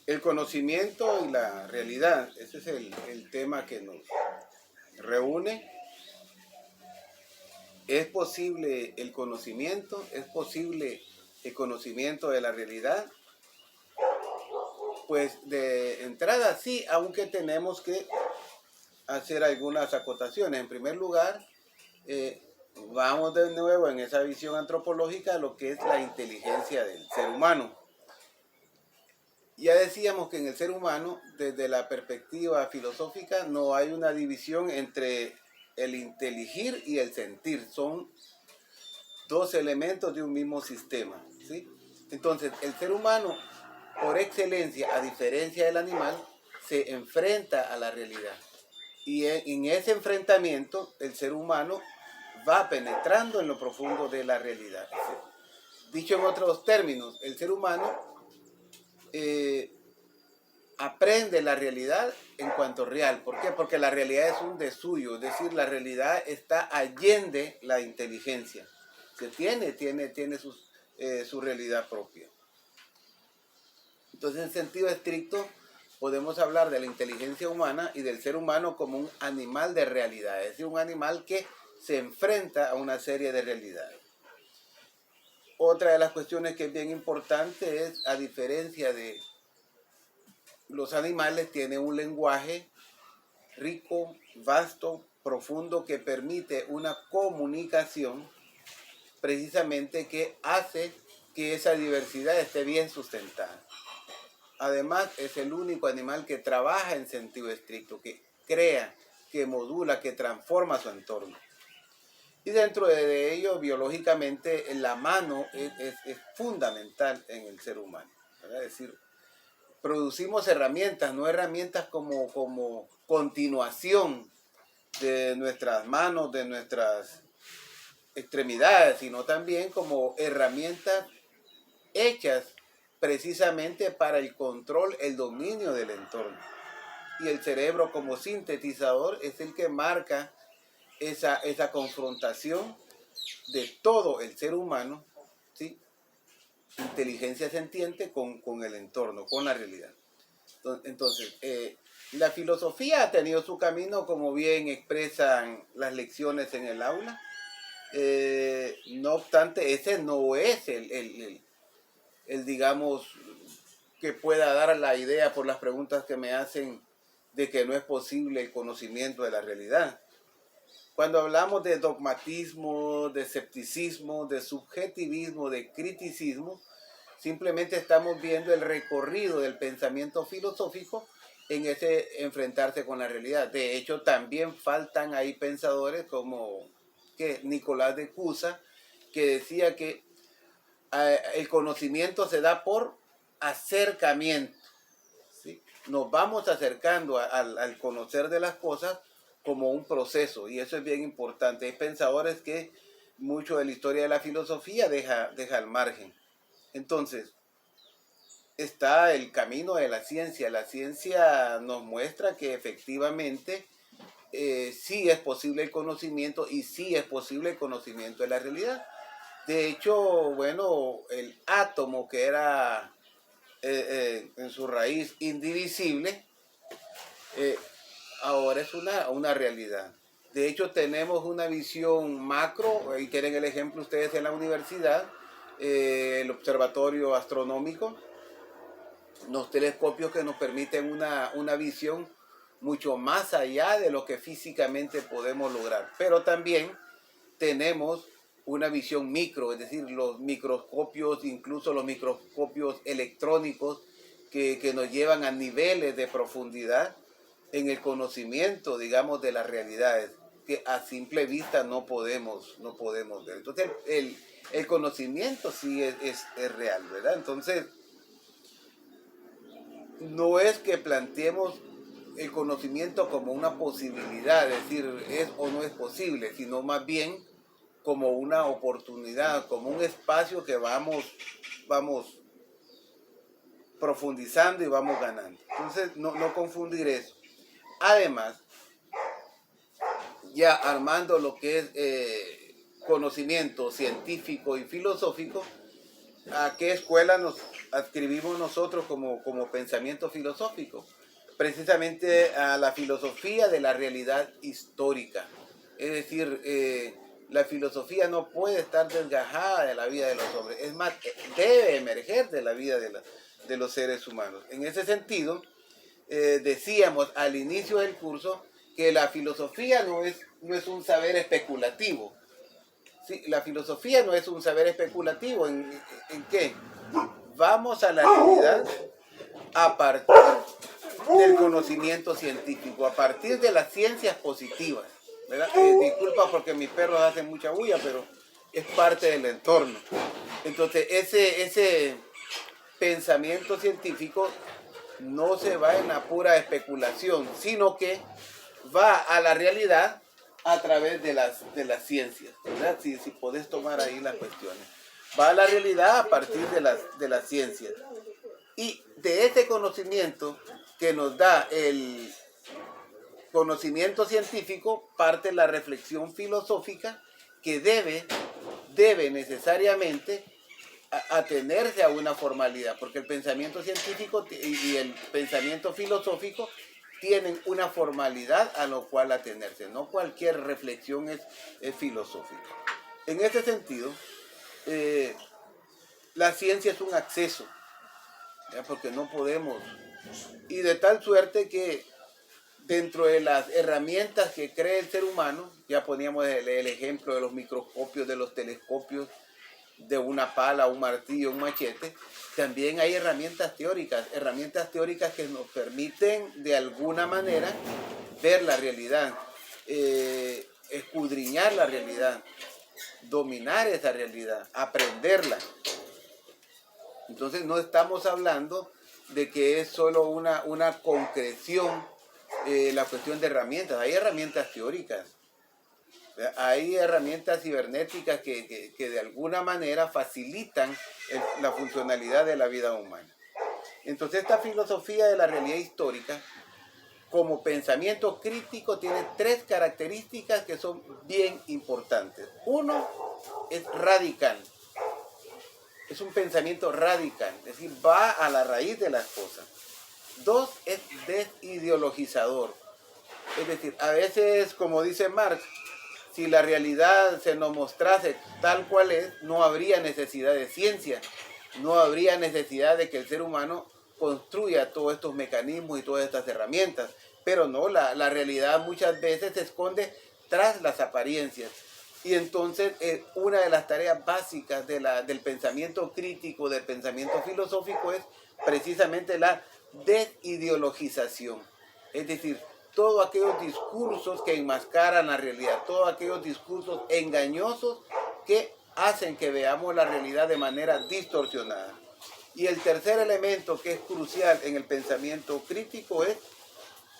El conocimiento y la realidad, ese es el tema que nos reúne. ¿Es posible el conocimiento? ¿Es posible el conocimiento de la realidad? Pues de entrada sí, aunque tenemos que hacer algunas acotaciones. En primer lugar, vamos de nuevo en esa visión antropológica a lo que es la inteligencia del ser humano. Ya decíamos que en el ser humano, desde la perspectiva filosófica, no hay una división entre el inteligir y el sentir. Son dos elementos de un mismo sistema, ¿sí? Entonces, el ser humano, por excelencia, a diferencia del animal, se enfrenta a la realidad. Y en ese enfrentamiento, el ser humano va penetrando en lo profundo de la realidad. Dicho en otros términos, el ser humano aprende la realidad en cuanto real. ¿Por qué? Porque la realidad es un desuyo, es decir, la realidad está allende la inteligencia. Se tiene su realidad propia. Entonces, en sentido estricto, podemos hablar de la inteligencia humana y del ser humano como un animal de realidad, es decir, un animal que se enfrenta a una serie de realidades. Otra de las cuestiones que es bien importante es, a diferencia de los animales, tiene un lenguaje rico, vasto, profundo, que permite una comunicación precisamente que hace que esa diversidad esté bien sustentada. Además, es el único animal que trabaja en sentido estricto, que crea, que modula, que transforma su entorno. Y dentro de ello, biológicamente, la mano es fundamental en el ser humano. Es decir, producimos herramientas, no herramientas como continuación de nuestras manos, de nuestras extremidades, sino también como herramientas hechas precisamente para el control, el dominio del entorno. Y el cerebro como sintetizador es el que marca esa confrontación de todo el ser humano, ¿sí? Inteligencia sentiente con el entorno, con la realidad. Entonces, la filosofía ha tenido su camino, como bien expresan las lecciones en el aula. No obstante, ese no es el digamos, que pueda dar la idea por las preguntas que me hacen de que no es posible el conocimiento de la realidad. Cuando hablamos de dogmatismo, de escepticismo, de subjetivismo, de criticismo, simplemente estamos viendo el recorrido del pensamiento filosófico en ese enfrentarse con la realidad. De hecho, también faltan ahí pensadores como Nicolás de Cusa, que decía que el conocimiento se da por acercamiento, ¿sí? Nos vamos acercando al conocer de las cosas como un proceso, y eso es bien importante. Hay pensadores que mucho de la historia de la filosofía deja al margen. Entonces, está el camino de la ciencia. La ciencia nos muestra que efectivamente sí es posible el conocimiento, y sí es posible el conocimiento de la realidad. De hecho, bueno, el átomo, que era en su raíz indivisible, ahora es una realidad. De hecho, tenemos una visión macro, y tienen el ejemplo ustedes en la universidad, el observatorio astronómico, los telescopios que nos permiten una visión mucho más allá de lo que físicamente podemos lograr. Pero también tenemos una visión micro, es decir, los microscopios, incluso los microscopios electrónicos, que nos llevan a niveles de profundidad en el conocimiento, digamos, de las realidades, que a simple vista no podemos ver. Entonces, el conocimiento sí es real, ¿verdad? Entonces, no es que planteemos el conocimiento como una posibilidad, es decir, es o no es posible, sino más bien como una oportunidad, como un espacio que vamos profundizando y vamos ganando. Entonces, no confundir eso. Además, ya armando lo que es conocimiento científico y filosófico, ¿a qué escuela nos adscribimos nosotros como pensamiento filosófico? Precisamente a la filosofía de la realidad histórica. Es decir, la filosofía no puede estar desgajada de la vida de los hombres. Es más, debe emerger de la vida de los seres humanos. En ese sentido, decíamos al inicio del curso que la filosofía no es un saber especulativo. Sí, la filosofía no es un saber especulativo. ¿En qué? Vamos a la realidad a partir del conocimiento científico, a partir de las ciencias positivas, ¿verdad? Disculpa porque mis perros hacen mucha bulla, pero es parte del entorno. Entonces, ese pensamiento científico no se va en la pura especulación, sino que va a la realidad a través de las ciencias, ¿verdad? Si podés tomar ahí las cuestiones. Va a la realidad a partir de las ciencias. Y de ese conocimiento que nos da el conocimiento científico parte la reflexión filosófica que debe necesariamente atenerse a una formalidad, porque el pensamiento científico y el pensamiento filosófico tienen una formalidad a lo cual atenerse. No cualquier reflexión es filosófica. En ese sentido, la ciencia es un acceso, ¿ya? Porque no podemos, y de tal suerte que dentro de las herramientas que cree el ser humano, ya poníamos el ejemplo de los microscopios, de los telescopios, de una pala, un martillo, un machete, también hay herramientas teóricas que nos permiten de alguna manera ver la realidad, escudriñar la realidad, dominar esa realidad, aprenderla. Entonces no estamos hablando de que es solo una concreción, la cuestión de herramientas. Hay herramientas teóricas, hay herramientas cibernéticas que de alguna manera facilitan la funcionalidad de la vida humana. Entonces esta filosofía de la realidad histórica, como pensamiento crítico, tiene tres características que son bien importantes. Uno, es radical. Es un pensamiento radical, es decir, va a la raíz de las cosas. Dos, es desideologizador. Es decir, a veces, como dice Marx, si la realidad se nos mostrase tal cual es, no habría necesidad de ciencia, no habría necesidad de que el ser humano construya todos estos mecanismos y todas estas herramientas. Pero no, la realidad muchas veces se esconde tras las apariencias. Y entonces una de las tareas básicas del pensamiento crítico, del pensamiento filosófico, es precisamente la desideologización. Es decir, todos aquellos discursos que enmascaran la realidad, todos aquellos discursos engañosos que hacen que veamos la realidad de manera distorsionada. Y el tercer elemento que es crucial en el pensamiento crítico es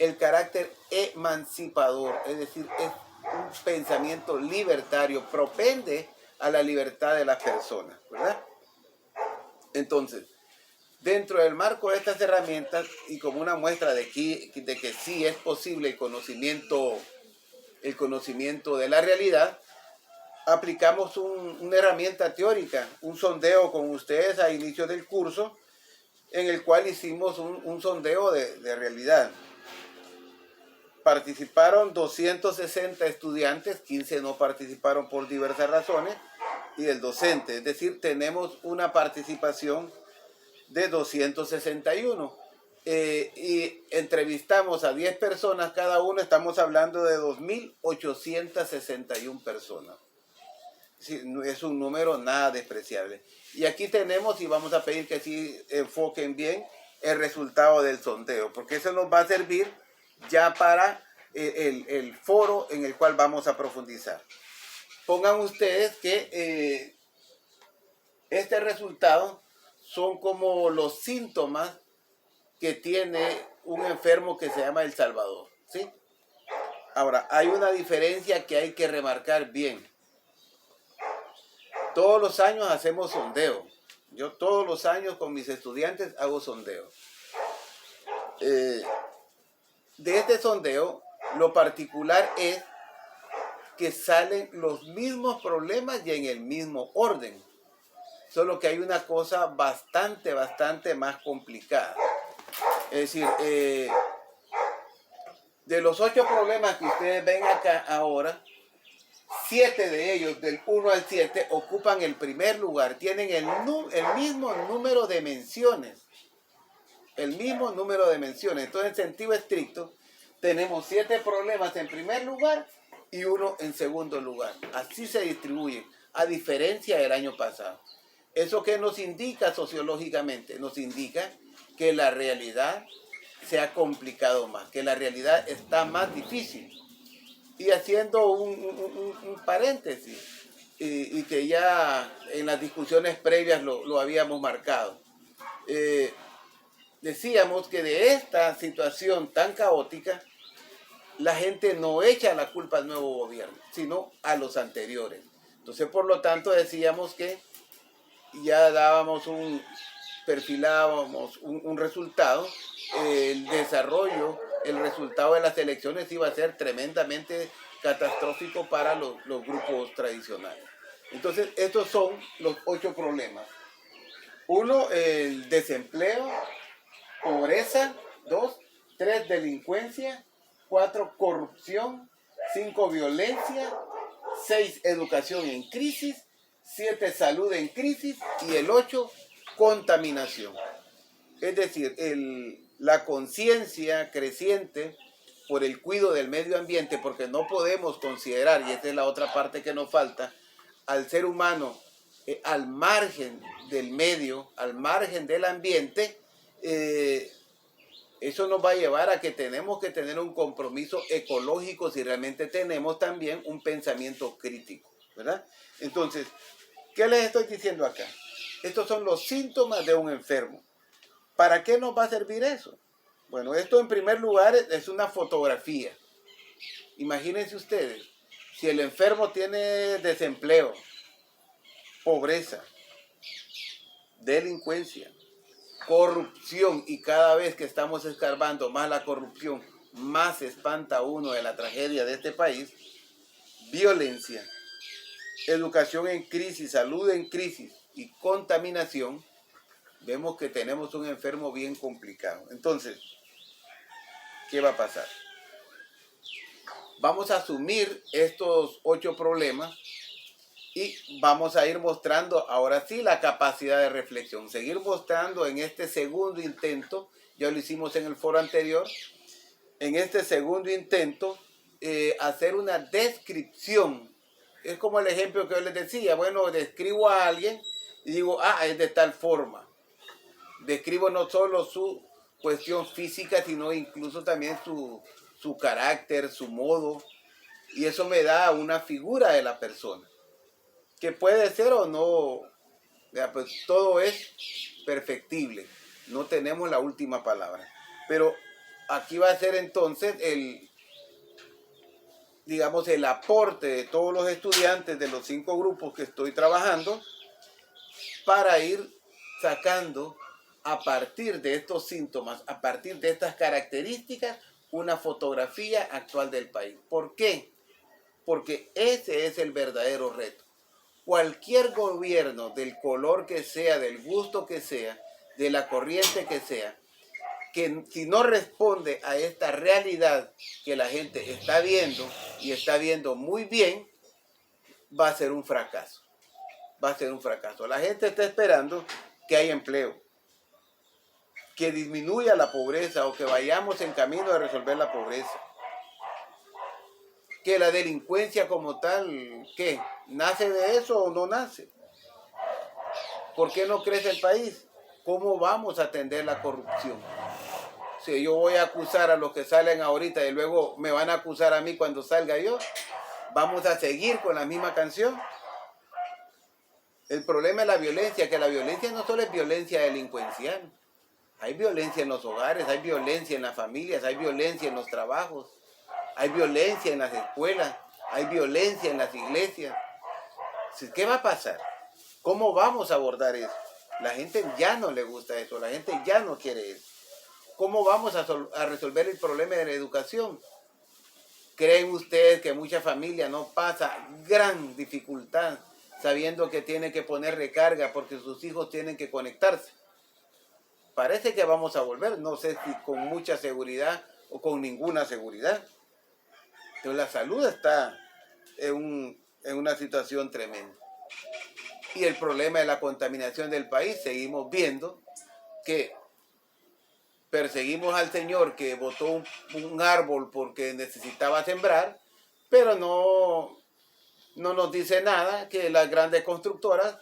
el carácter emancipador, es decir, es un pensamiento libertario, propende a la libertad de las personas, ¿verdad? Entonces, dentro del marco de estas herramientas y como una muestra de que sí es posible el conocimiento de la realidad, aplicamos una herramienta teórica, un sondeo con ustedes a inicio del curso, en el cual hicimos un sondeo de realidad. Participaron 260 estudiantes, 15 no participaron por diversas razones, y el docente. Es decir, tenemos una participación de 261. Y entrevistamos a 10 personas cada uno, estamos hablando de 2.861 personas. Sí, es un número nada despreciable. Y aquí tenemos, y vamos a pedir que sí enfoquen bien el resultado del sondeo, porque eso nos va a servir ya para el foro en el cual vamos a profundizar. Pongan ustedes que este resultado son como los síntomas que tiene un enfermo que se llama El Salvador, ¿sí? Ahora, hay una diferencia que hay que remarcar bien. Todos los años hacemos sondeo. Yo todos los años con mis estudiantes hago sondeo. De este sondeo, lo particular es que salen los mismos problemas y en el mismo orden. solo que hay una cosa bastante más complicada. Es decir, de los 8 problemas que ustedes ven acá ahora, 7 de ellos, del 1 al 7, ocupan el primer lugar, tienen el mismo número de menciones. El mismo número de menciones. Entonces, en sentido estricto, tenemos 7 problemas en primer lugar y 1 en segundo lugar. Así se distribuyen, a diferencia del año pasado. ¿Eso qué nos indica sociológicamente? Nos indica que la realidad se ha complicado más, que la realidad está más difícil. Y haciendo un paréntesis, y que ya en las discusiones previas lo habíamos marcado. Decíamos que de esta situación tan caótica, la gente no echa la culpa al nuevo gobierno, sino a los anteriores. Entonces, por lo tanto, decíamos que ya perfilábamos un resultado, el desarrollo, el resultado de las elecciones iba a ser tremendamente catastrófico para los grupos tradicionales. Entonces, estos son los 8 problemas. 1, el desempleo. Pobreza, 2, 3, delincuencia, 4, corrupción, 5, violencia, 6, educación en crisis, 7, salud en crisis y el 8, contaminación. Es decir, la conciencia creciente por el cuidado del medio ambiente, porque no podemos considerar, y esta es la otra parte que nos falta, al ser humano al margen del medio, al margen del ambiente. Eso nos va a llevar a que tenemos que tener un compromiso ecológico si realmente tenemos también un pensamiento crítico, ¿verdad? Entonces, ¿qué les estoy diciendo acá? Estos son los síntomas de un enfermo. ¿Para qué nos va a servir eso? Bueno, esto en primer lugar es una fotografía. Imagínense ustedes, si el enfermo tiene desempleo, pobreza, delincuencia, corrupción, y cada vez que estamos escarbando más la corrupción, más se espanta uno de la tragedia de este país, violencia, educación en crisis, salud en crisis y contaminación, vemos que tenemos un enfermo bien complicado. Entonces, ¿qué va a pasar? Vamos a asumir estos 8 problemas y vamos a ir mostrando ahora sí la capacidad de reflexión. Seguir mostrando en este segundo intento, ya lo hicimos en el foro anterior, en este segundo intento, hacer una descripción. Es como el ejemplo que yo les decía. Bueno, describo a alguien y digo, es de tal forma. Describo no solo su cuestión física, sino incluso también su carácter, su modo. Y eso me da una figura de la persona, que puede ser o no, pues todo es perfectible, no tenemos la última palabra. Pero aquí va a ser entonces digamos, el aporte de todos los estudiantes de los 5 grupos que estoy trabajando para ir sacando a partir de estos síntomas, a partir de estas características, una fotografía actual del país. ¿Por qué? Porque ese es el verdadero reto. Cualquier gobierno, del color que sea, del gusto que sea, de la corriente que sea, que si no responde a esta realidad que la gente está viendo y está viendo muy bien, va a ser un fracaso. Va a ser un fracaso. La gente está esperando que haya empleo, que disminuya la pobreza o que vayamos en camino de resolver la pobreza. Que la delincuencia como tal, ¿qué? ¿Nace de eso o no nace? ¿Por qué no crece el país? ¿Cómo vamos a atender la corrupción? Si yo voy a acusar a los que salen ahorita y luego me van a acusar a mí cuando salga yo, ¿vamos a seguir con la misma canción? El problema es la violencia, que la violencia no solo es violencia delincuencial. Hay violencia en los hogares, hay violencia en las familias, hay violencia en los trabajos, hay violencia en las escuelas, hay violencia en las iglesias. ¿Qué va a pasar? ¿Cómo vamos a abordar eso? La gente ya no le gusta eso, la gente ya no quiere eso. ¿Cómo vamos a resolver el problema de la educación? ¿Creen ustedes que muchas familias no pasan gran dificultad sabiendo que tiene que poner recarga porque sus hijos tienen que conectarse. Parece que vamos a volver, no sé si con mucha seguridad o con ninguna seguridad. Entonces la salud está en una situación tremenda. Y el problema de la contaminación del país, seguimos viendo que perseguimos al señor que botó un árbol porque necesitaba sembrar, pero no nos dice nada que las grandes constructoras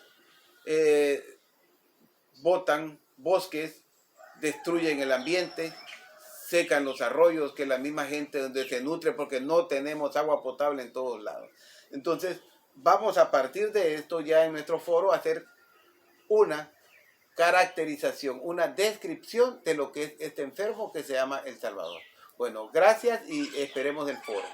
botan bosques, destruyen el ambiente, secan los arroyos, que la misma gente donde se nutre porque no tenemos agua potable en todos lados. Entonces, vamos a partir de esto ya en nuestro foro a hacer una caracterización, una descripción de lo que es este enfermo que se llama El Salvador. Bueno, gracias y esperemos el foro.